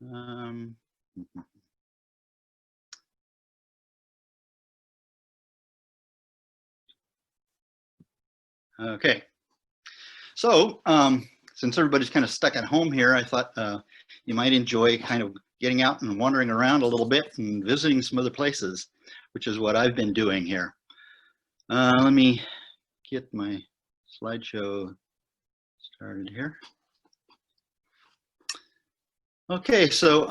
Um, okay, so since everybody's kind of stuck at home here, I thought you might enjoy kind of getting out and wandering around a little bit and visiting some other places, which is what I've been doing here. Let me get my slideshow started here. Okay, so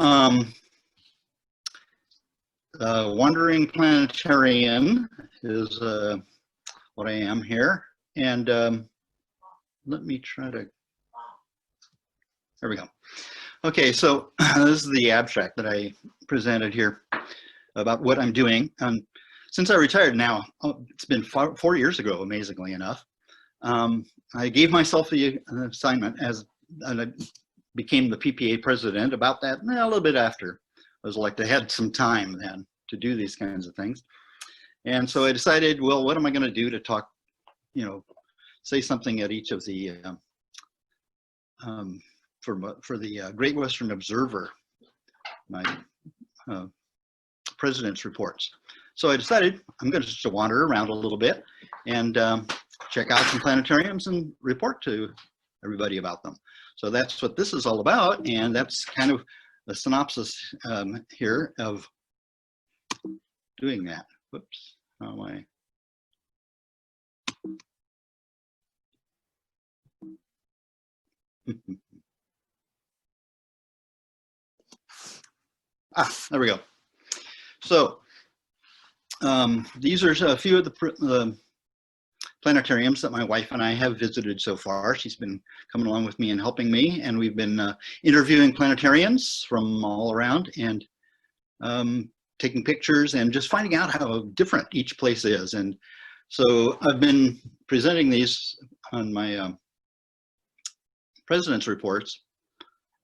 Wandering Planetarian is what I am here. And let me try to, there we go. Okay, so this is the abstract that I presented here about what I'm doing. Since I retired now, it's been 4 years ago, amazingly enough. I gave myself the assignment as I became the PPA president about that, a little bit after. I was like, I had some time then to do these kinds of things. And so I decided, well, what am I going to do to talk, you know, say something at each of the, for the Great Western Observer, my president's reports. So I decided I'm going to just wander around a little bit and check out some planetariums and report to everybody about them. So that's what this is all about, and that's kind of the synopsis here of doing that. Whoops, how am I? There we go. So these are a few of the planetariums that my wife and I have visited so far. She's been coming along with me and helping me, and we've been interviewing planetarians from all around and taking pictures and just finding out how different each place is. And so I've been presenting these on my president's reports,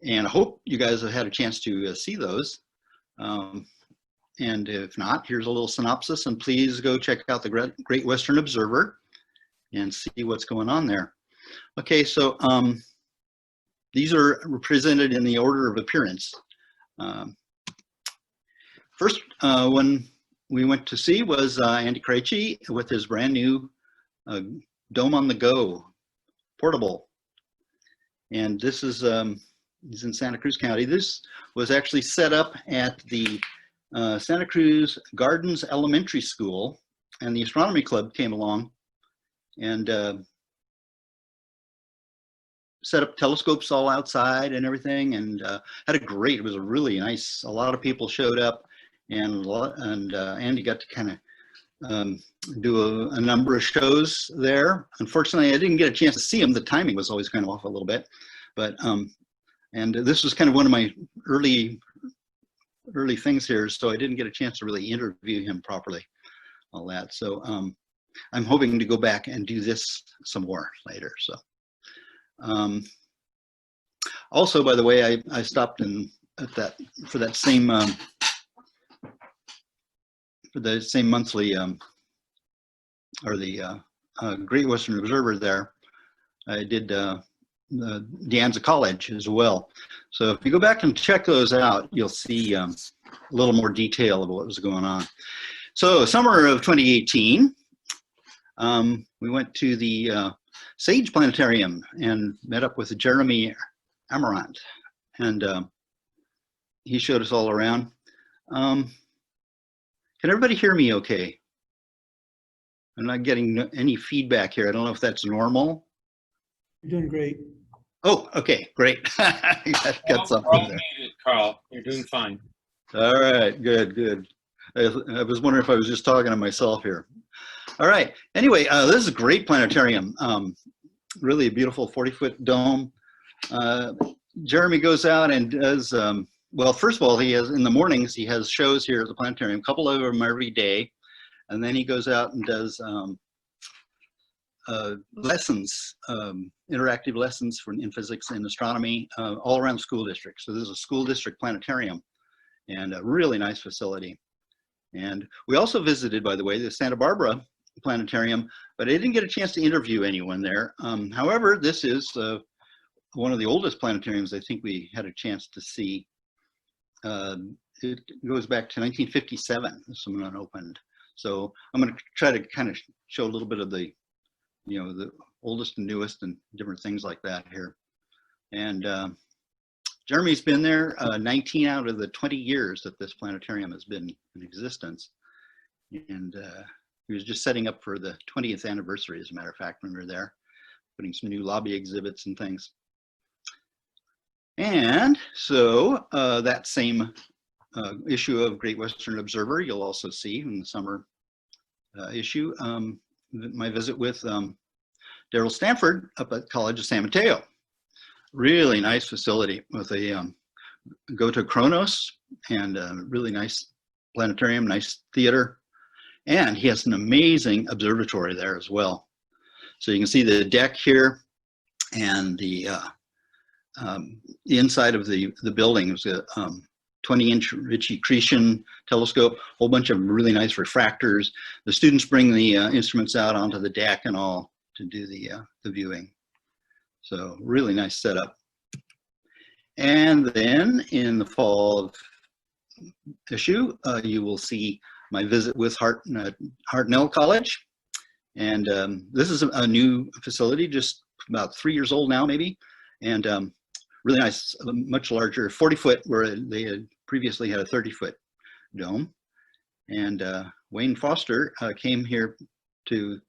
and I hope you guys have had a chance to see those. And if not, here's a little synopsis, and please go check out the Great Western Observer and see what's going on there. Okay, so these are presented in the order of appearance. First one we went to see was Andy Kreich with his brand new Dome on the Go portable. And this is, he's in Santa Cruz County. This was actually set up at the Santa Cruz Gardens Elementary School, and the Astronomy Club came along and set up telescopes all outside and everything, and had a great, it was a really nice, a lot of people showed up, and Andy got to kind of do a number of shows there. Unfortunately, I didn't get a chance to see him. The timing was always kind of off a little bit, but and this was kind of one of my early things here, so I didn't get a chance to really interview him properly, all that. So I'm hoping to go back and do this some more later. So also, by the way, I stopped in at that for that same monthly or the Great Western Observer there. I did the Deanza College as well. So if you go back and check those out, you'll see a little more detail of what was going on. So summer of 2018, we went to the Sage Planetarium and met up with Jeremy Amarant, and he showed us all around. Can everybody hear me okay? I'm not getting any feedback here. I don't know if that's normal. You're doing great. Oh, okay, great. got something there. Karl, you're doing fine. All right, good. I was wondering if I was just talking to myself here. All right, anyway, this is a great planetarium. Really a beautiful 40-foot dome. Jeremy goes out and does, well, first of all, he has, in the mornings, he has shows here at the planetarium, a couple of them every day. And then he goes out and does lessons, interactive lessons in physics and astronomy all around the school district. So this is a school district planetarium and a really nice facility. And we also visited, by the way, the Santa Barbara Planetarium, but I didn't get a chance to interview anyone there. However, this is one of the oldest planetariums I think we had a chance to see. it goes back to 1957, this one opened. So I'm going to try to kind of show a little bit of the, the oldest and newest and different things like that here. And Jeremy's been there 19 out of the 20 years that this planetarium has been in existence. And he was just setting up for the 20th anniversary, as a matter of fact, when we were there, putting some new lobby exhibits and things. And so that same issue of Great Western Observer, you'll also see in the summer issue, my visit with Daryl Stanford up at College of San Mateo. Really nice facility with a go to Kronos and a really nice planetarium, nice theater. And he has an amazing observatory there as well. So you can see the deck here and the inside of the building is a 20-inch Ritchie-Cretan telescope, a whole bunch of really nice refractors. The students bring the instruments out onto the deck and all to do the viewing. So really nice setup. And then in the fall issue, you will see my visit with Hartnell College. And this is a new facility, just about 3 years old now, maybe. And really nice, much larger, 40-foot, where they had previously had a 30-foot dome. And Wayne Foster came here to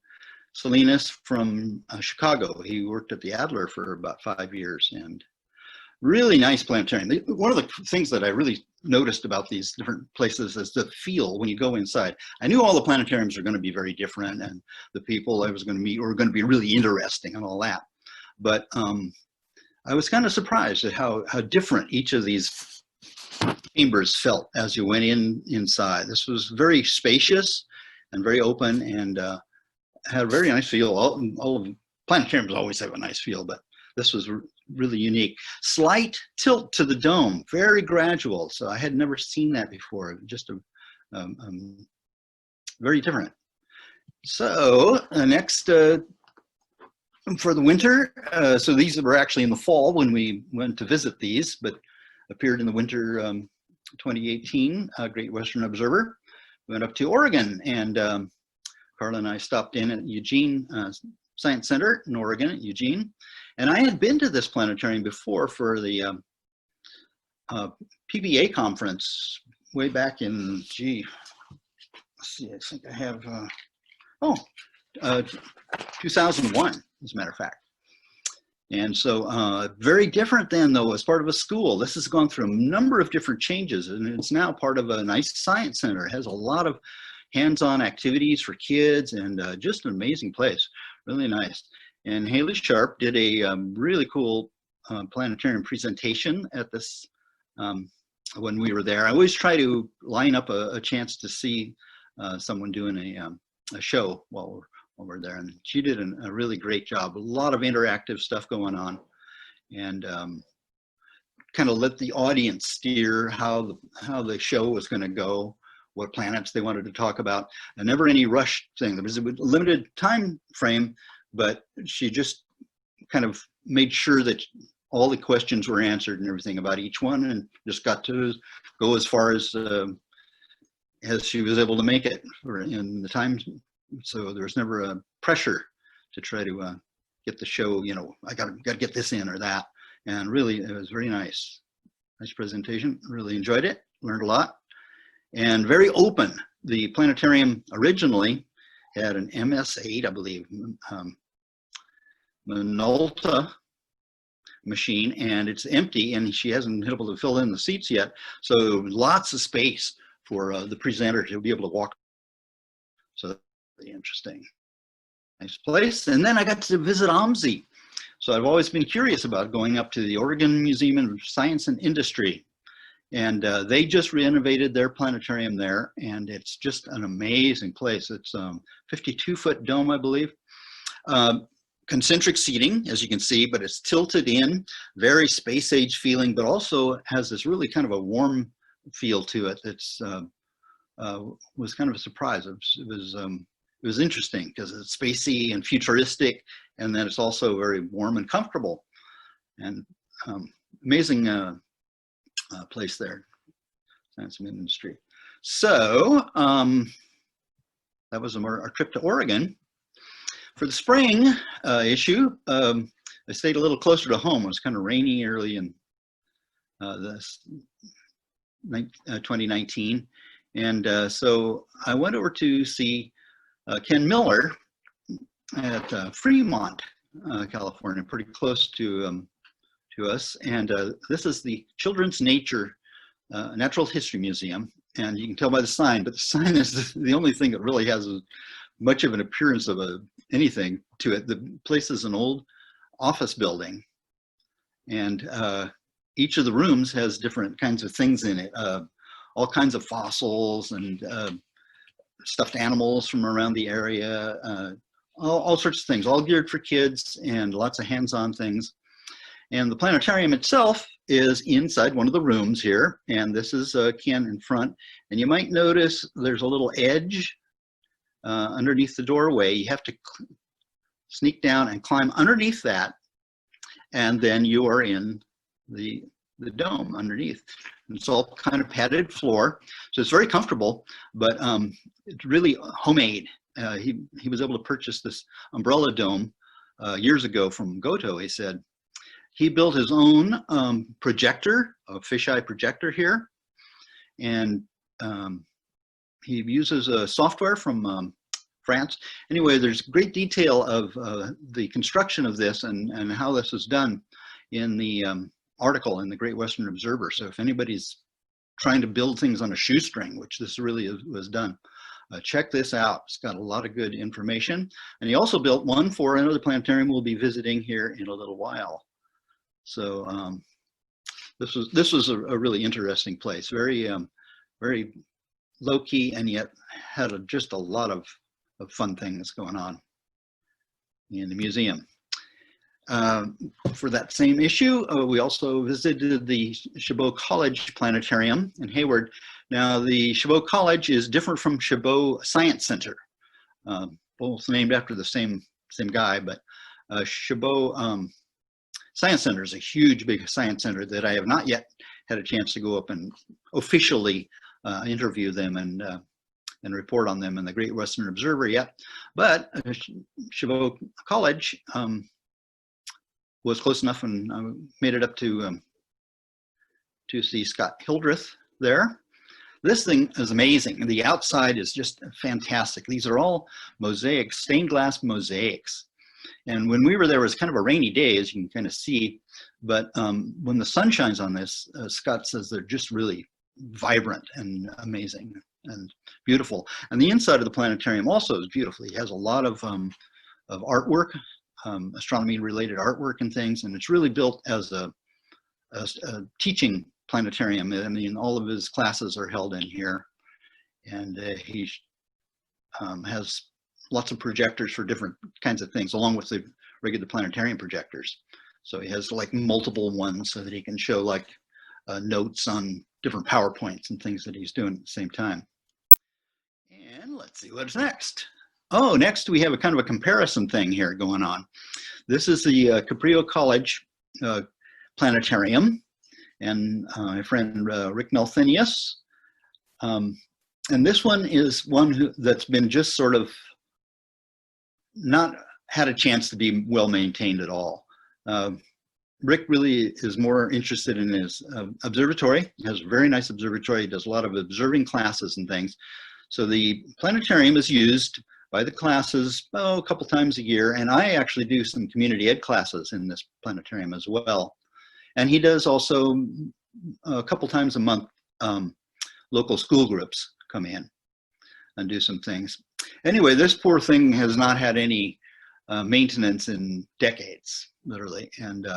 Salinas from Chicago. He worked at the Adler for about 5 years, and really nice planetarium. One of the things that I really noticed about these different places is the feel when you go inside. I knew all the planetariums are going to be very different, and the people I was going to meet were going to be really interesting and all that. But I was kind of surprised at how different each of these chambers felt as you went inside. This was very spacious and very open, and had a very nice feel. All of planetariums always have a nice feel, but this was really unique. Slight tilt to the dome, very gradual. So I had never seen that before. Just very different. So next for the winter, so these were actually in the fall when we went to visit these, but appeared in the winter 2018 Great Western Observer. We went up to Oregon, and Carla and I stopped in at Eugene Science Center in Oregon, at Eugene. And I had been to this planetarium before for the PBA conference way back in, gee, let's see, I think I have, 2001, as a matter of fact. And so very different then, though, as part of a school. This has gone through a number of different changes, and it's now part of a nice science center. It has a lot of hands-on activities for kids, and just an amazing place, really nice. And Haley Sharp did a really cool planetarium presentation at this when we were there. I always try to line up a chance to see someone doing a show while we're there, and she did a really great job. A lot of interactive stuff going on, and kind of let the audience steer how the show was going to go, what planets they wanted to talk about, and never any rush thing. There was a limited time frame, but she just kind of made sure that all the questions were answered and everything about each one, and just got to go as far as she was able to make it in the time. So there was never a pressure to try to get the show, I got to get this in or that. And really, it was very nice. Nice presentation. Really enjoyed it. Learned a lot. And very open. The planetarium originally had an MS-8, I believe, Minolta machine, and it's empty, and she hasn't been able to fill in the seats yet. So lots of space for the presenter to be able to walk. So that's really interesting. Nice place. And then I got to visit OMSI. So I've always been curious about going up to the Oregon Museum of Science and Industry. And they just renovated their planetarium there, and it's just an amazing place. It's 52-foot dome, I believe. Concentric seating, as you can see, but it's tilted in, very space age feeling, but also has this really kind of a warm feel to it. It's was kind of a surprise. It was interesting because it's spacey and futuristic, and then it's also very warm and comfortable, and amazing place there. Science industry. So that was our trip to Oregon. For the spring issue, I stayed a little closer to home. It was kind of rainy early in 2019. And so I went over to see Ken Miller at Fremont, California, pretty close to us. And this is the Children's Natural History Museum. And you can tell by the sign, but the sign is the only thing that really has much of an appearance of anything to it. The place is an old office building, and each of the rooms has different kinds of things in it, all kinds of fossils and stuffed animals from around the area, all sorts of things, all geared for kids and lots of hands-on things. And the planetarium itself is inside one of the rooms here, and this is Ken in front. And you might notice there's a little edge underneath the doorway. You have to sneak down and climb underneath that, and then you are in the dome underneath. And it's all kind of padded floor, so it's very comfortable, but it's really homemade. He was able to purchase this umbrella dome years ago from Goto, he said. He built his own projector, a fisheye projector here, and he uses a software from France. Anyway, there's great detail of the construction of this and how this is done in the article in the Great Western Observer. So if anybody's trying to build things on a shoestring, which this really was done, check this out. It's got a lot of good information. And he also built one for another planetarium we'll be visiting here in a little while. So this was a really interesting place, very very low key, and yet had just a lot of fun things going on in the museum. For that same issue, we also visited the Chabot College Planetarium in Hayward. Now the Chabot College is different from Chabot Science Center, both named after the same guy, but Chabot Science Center is a huge, big science center that I have not yet had a chance to go up and officially interview them and report on them in the Great Western Observer yet. But Chabot College was close enough, and I made it up to see Scott Hildreth there. This thing is amazing. The outside is just fantastic. These are all mosaics, stained glass mosaics. And when we were there, it was kind of a rainy day, as you can kind of see. But when the sun shines on this, Scott says they're just really vibrant and amazing and beautiful. And the inside of the planetarium also is beautiful. It has a lot of artwork, astronomy-related artwork and things. And it's really built as a teaching planetarium. I mean, all of his classes are held in here. And he has lots of projectors for different kinds of things, along with the regular planetarium projectors. So he has like multiple ones so that he can show like notes on different PowerPoints and things that he's doing at the same time. And let's see what's next. Oh, next we have a kind of a comparison thing here going on. This is the Cabrillo College Planetarium, and my friend Rick Nelthenius. And this one is one that's been just sort of not had a chance to be well maintained at all. Rick really is more interested in his observatory. He has a very nice observatory. He does a lot of observing classes and things. So the planetarium is used by the classes a couple times a year, and I actually do some community ed classes in this planetarium as well. And he does also a couple times a month, local school groups come in and do some things. Anyway, this poor thing has not had any maintenance in decades, literally. And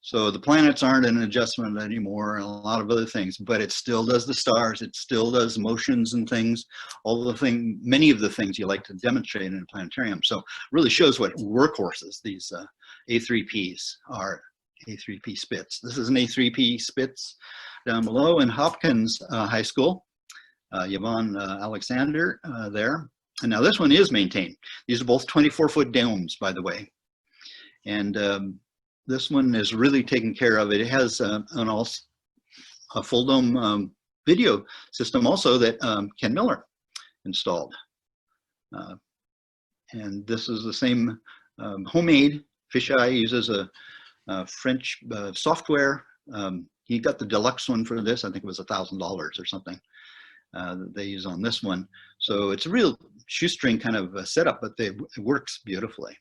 so the planets aren't an adjustment anymore, and a lot of other things, but it still does the stars, it still does motions and things, many of the things you like to demonstrate in a planetarium. So really shows what workhorses these A3Ps are, A3P Spitz. This is an A3P Spitz down below in Hopkins High School. Yvonne Alexander there. And now this one is maintained. These are both 24-foot domes, by the way. And this one is really taken care of. It has a full dome video system also that Ken Miller installed. And this is the same homemade fisheye. Uses a French software. He got the deluxe one for this. I think it was $1,000 or something that they use on this one. So it's a real shoestring kind of setup, but it works beautifully.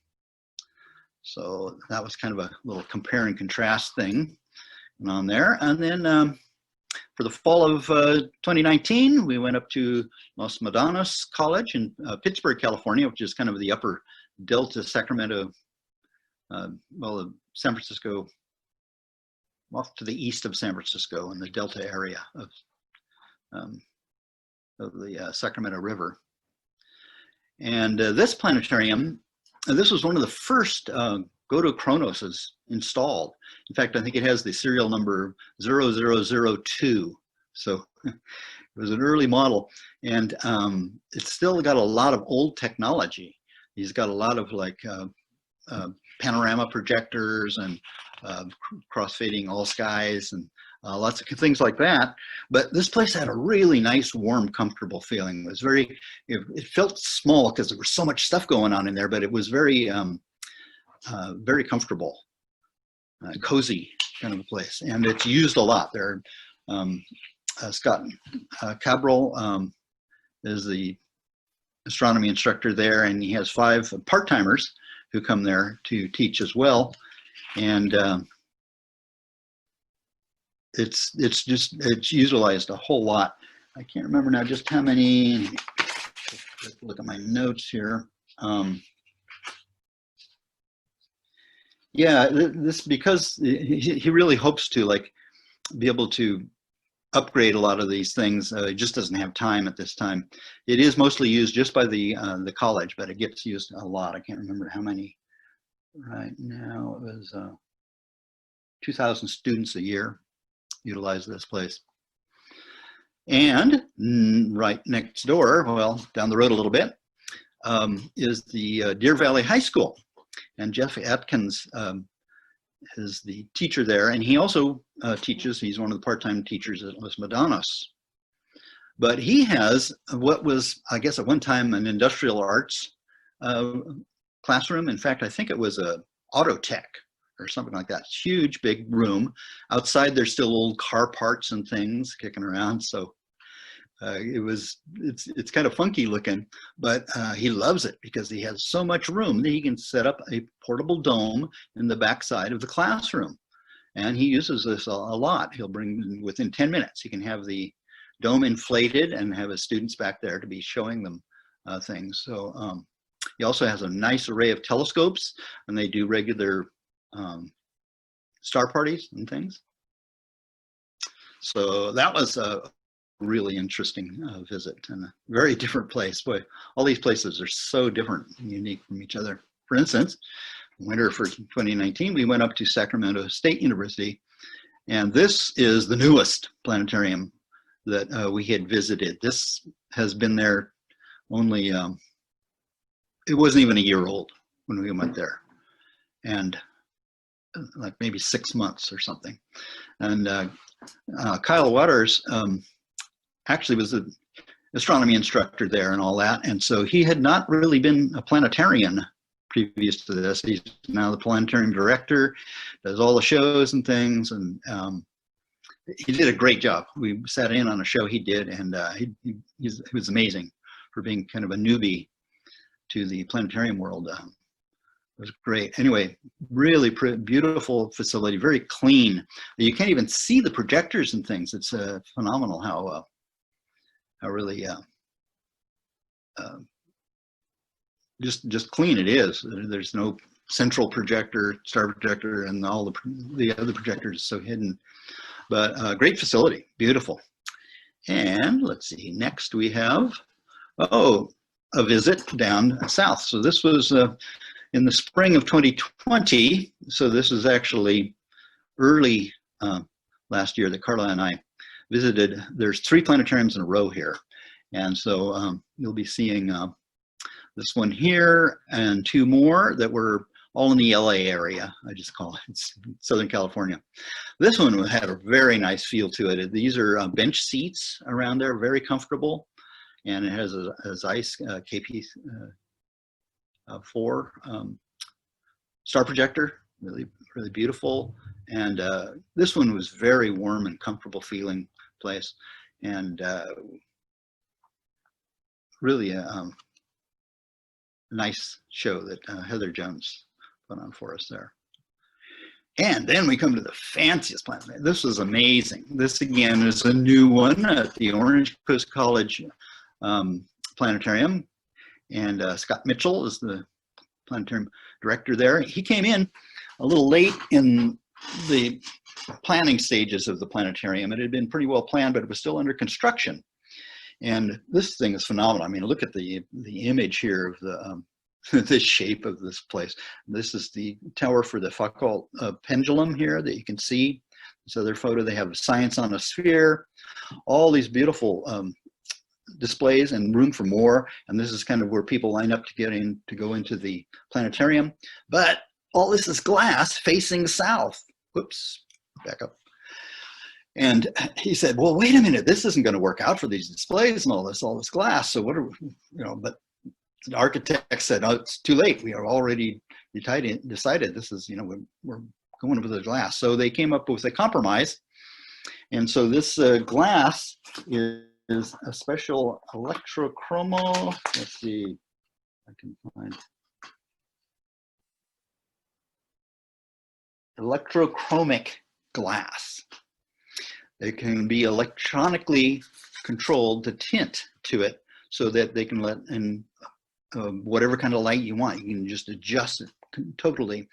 So that was kind of a little compare and contrast thing on there. And then for the fall of 2019, we went up to Madonnas College in Pittsburgh, California, which is kind of the upper Delta, Sacramento, well, San Francisco, off to the east of San Francisco in the Delta area of the Sacramento River. And this planetarium, this was one of the first Godocronoses installed. In fact, I think it has the serial number 0002. So it was an early model, and it's still got a lot of old technology. He's got a lot of like panorama projectors and cross-fading all skies and lots of things like that. But this place had a really nice, warm, comfortable feeling. It was very, it felt small because there was so much stuff going on in there, but it was very, very comfortable, cozy kind of a place. And it's used a lot there. Scott Cabral is the astronomy instructor there, and he has 5 part-timers who come there to teach as well. And it's utilized a whole lot. I can't remember now just how many. Let's look at my notes here. Yeah, this, because he really hopes to like be able to upgrade a lot of these things. He just doesn't have time at this time. It is mostly used just by the college, but it gets used a lot. I can't remember how many right now. It was 2,000 students a year utilize this place. And right next door, well, down the road a little bit, is the Deer Valley High School. And Jeff Atkins is the teacher there, and he also teaches. He's one of the part-time teachers at Madonnas. But he has what was, I guess, at one time an industrial arts classroom. In fact, I think it was a auto tech or something like that. Huge, big room. Outside, there's still old car parts and things kicking around. So it's kind of funky looking, but he loves it because he has so much room that he can set up a portable dome in the backside of the classroom. And he uses this a lot. He'll bring, within 10 minutes, he can have the dome inflated and have his students back there to be showing them things. So he also has a nice array of telescopes, and they do regular star parties and things. So that was a really interesting visit, and a very different place. Boy, all these places are so different and unique from each other. For instance, winter for 2019, we went up to Sacramento State University, and this is the newest planetarium that we had visited. This has been there only, it wasn't even a year old when we went there, and like maybe 6 months or something. And Kyle Waters actually was an astronomy instructor there and all that. And so he had not really been a planetarian previous to this. He's now the planetarium director, does all the shows and things. And he did a great job. We sat in on a show he did, and he was amazing for being kind of a newbie to the planetarium world. It was great. Anyway, really beautiful facility, very clean. You can't even see the projectors and things. It's phenomenal how really just clean it is. There's no central projector, star projector, and all the other projectors so hidden. But great facility, beautiful. And let's see, next we have, a visit down south. So this was in the spring of 2020. So this is actually early last year that Carla and I visited. There's 3 planetariums in a row here. And so you'll be seeing this one here and 2 more that were all in the LA area, I just call it. It's Southern California. This one had a very nice feel to it. These are bench seats around there, very comfortable. And it has a Zeiss KP4 star projector, really beautiful. And this one was very warm and comfortable feeling place. And really a nice show that Heather Jones put on for us there. And then we come to the fanciest planetarium. This was amazing. This again is a new one at the Orange Coast College Planetarium. And Scott Mitchell is the planetarium director there. He came in a little late in the planning stages of the planetarium. It had been pretty well planned, but it was still under construction. And this thing is phenomenal. I mean, look at the image here of the the shape of this place. This is the tower for the Foucault pendulum here that you can see. This other photo, they have science on a sphere, all these beautiful displays and room for more. And this is kind of where people line up to get in, to go into the planetarium. But all this is glass facing south. Whoops, back up. And he said, well, wait a minute, this isn't going to work out for these displays and all this glass. So what are we, you know, but the architect said, oh, it's too late. We are already decided this is, you know, we're going with the glass. So they came up with a compromise. And so this glass is a special electrochromo. Let's see if I can find. Electrochromic glass. It can be electronically controlled to tint to it so that they can let in whatever kind of light you want. You can just adjust it totally.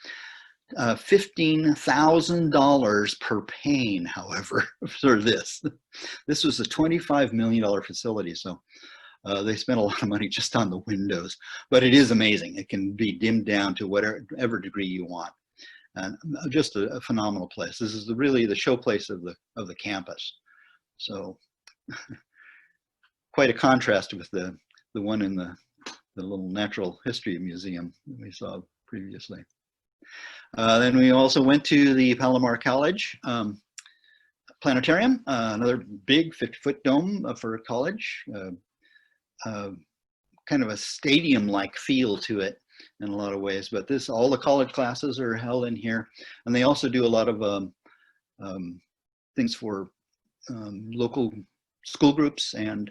$15,000 per pane, however, for this. This was a $25 million facility, so they spent a lot of money just on the windows. But it is amazing. It can be dimmed down to whatever degree you want. And just a phenomenal place. This is really the showplace of the campus. So quite a contrast with the one in the little natural history museum that we saw previously. Then we also went to the Palomar College Planetarium, another big 50-foot dome for a college, kind of a stadium-like feel to it in a lot of ways, but all the college classes are held in here, and they also do a lot of things for local school groups and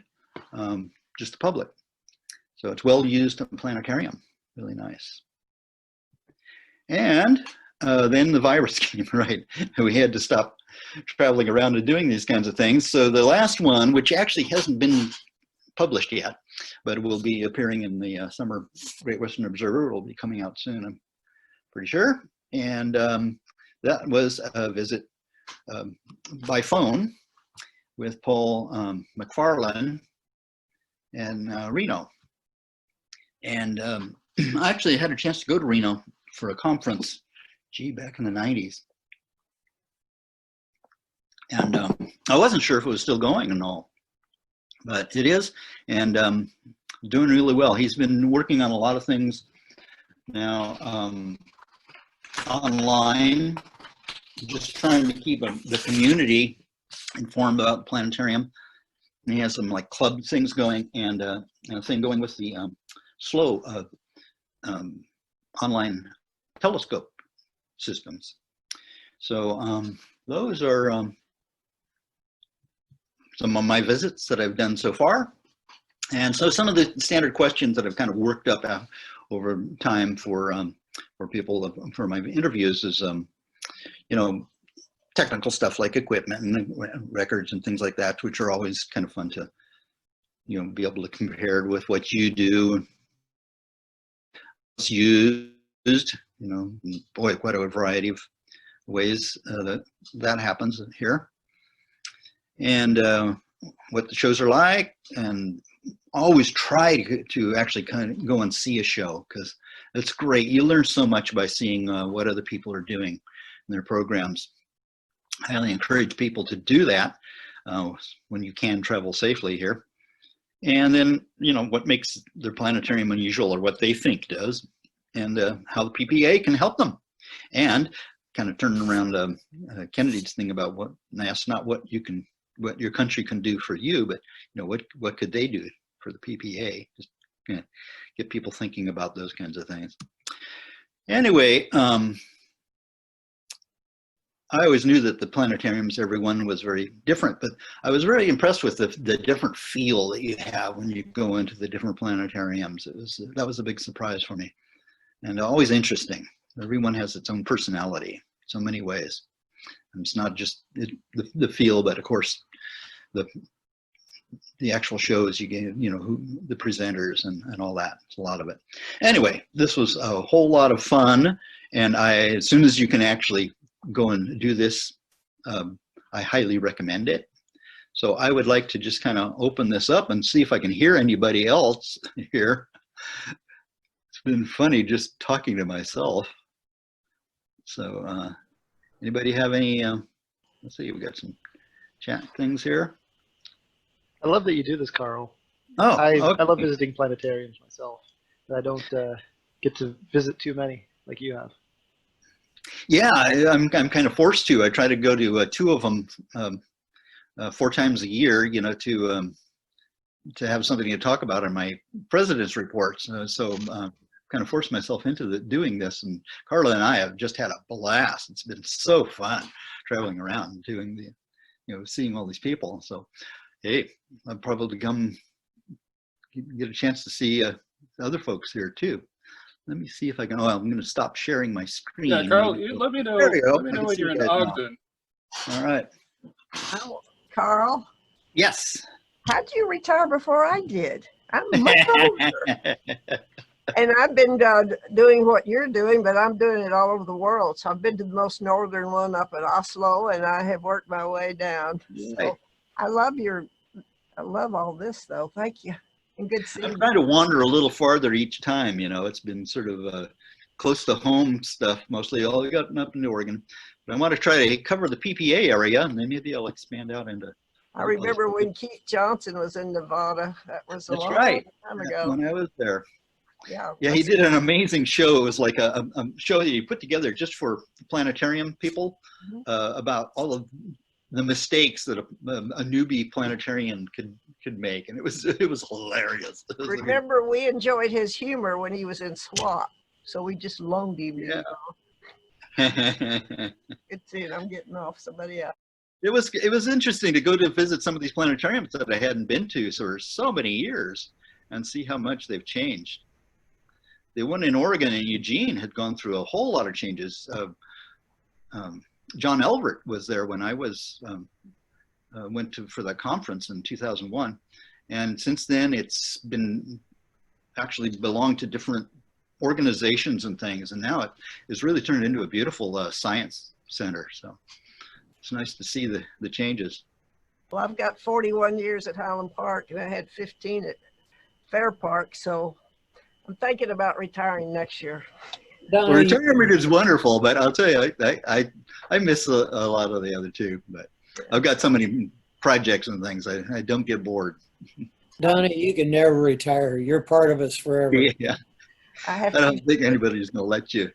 just the public. So it's well used in planetarium, really nice. And then the virus came, right? We had to stop traveling around and doing these kinds of things. So the last one, which actually hasn't been published yet, but it will be appearing in the Summer Great Western Observer. It will be coming out soon, I'm pretty sure. And that was a visit by phone with Paul McFarlane in Reno. And I actually had a chance to go to Reno for a conference, back in the 90s. And I wasn't sure if it was still going and all, but it is, and doing really well. He's been working on a lot of things now online, just trying to keep the community informed about the planetarium. And he has some like club things going, and a thing going with the slow online telescope systems. So those are some of my visits that I've done so far. And so some of the standard questions that I've kind of worked up over time for people for my interviews is, you know, technical stuff like equipment and records and things like that, which are always kind of fun to, you know, be able to compare with what you do. It's used, you know, boy, quite a variety of ways that happens here. And what the shows are like, and always try to actually kind of go and see a show, because it's great. You learn so much by seeing what other people are doing in their programs. I highly encourage people to do that when you can travel safely here. And then, you know, what makes their planetarium unusual, or what they think does. and how the PPA can help them. And kind of turning around Kennedy's thing about ask not what your country can do for you, but what could they do for the PPA? Just get people thinking about those kinds of things. Anyway, I always knew that the planetariums, everyone was very different, but I was very impressed with the different feel that you have when you go into the different planetariums. That was a big surprise for me, and always interesting. Everyone has its own personality, so many ways. And it's not just the feel, but of course, the actual shows you get, the presenters and all that. It's a lot of it. Anyway, this was a whole lot of fun, and as soon as you can actually go and do this, I highly recommend it. So I would like to just kind of open this up and see if I can hear anybody else here. It's been funny just talking to myself. So anybody have any, let's see, we got some chat things here. I love that you do this, Karl. Oh, I okay. love visiting planetariums myself, but I don't get to visit too many like you have. Yeah, I'm kind of forced to. I try to go to 2 of them 4 times a year, to have something to talk about in my president's reports. So kind of forced myself into doing this, and Carla and I have just had a blast. It's been so fun traveling around and doing seeing all these people. So hey, I'll probably come get a chance to see other folks here too. Let me see if I can. Oh, I'm going to stop sharing my screen. Yeah, Karl, let me know. There we go. Let me know when you're in Ogden. All right. Oh, Karl, Yes. how'd you retire before I did? I'm much older. And I've been doing what you're doing, but I'm doing it all over the world. So I've been to the most northern one up at Oslo, and I have worked my way down. So I love all this, though. Thank you. And good seeing you. I'm trying to wander a little farther each time. It's been sort of close to home stuff, mostly all gotten up into Oregon. But I want to try to cover the PPA area, and then maybe I'll expand out into. I remember when Keith Johnson was in Nevada. That was a long time ago. When I was there. Yeah. Yeah, he did an amazing show. It was like a show that he put together just for planetarium people about all of the mistakes that a newbie planetarian could make, and it was hilarious. Remember, we enjoyed his humor when he was in SWAT, so we just loaned him. Yeah. Good seeing. I'm getting off. Somebody else. It was interesting to go to visit some of these planetariums that I hadn't been to for so many years and see how much they've changed. The one in Oregon and Eugene had gone through a whole lot of changes. John Elbert was there when I was went for that conference in 2001, and since then it's been actually belonged to different organizations and things, and now it is really turned into a beautiful science center. So it's nice to see the changes. Well, I've got 41 years at Highland Park, and I had 15 at Fair Park, so I'm thinking about retiring next year. Well, retirement is wonderful, but I'll tell you, I miss a lot of the other two. But I've got so many projects and things, I don't get bored. Donnie, you can never retire. You're part of us forever. Yeah, I don't think anybody's going to let you.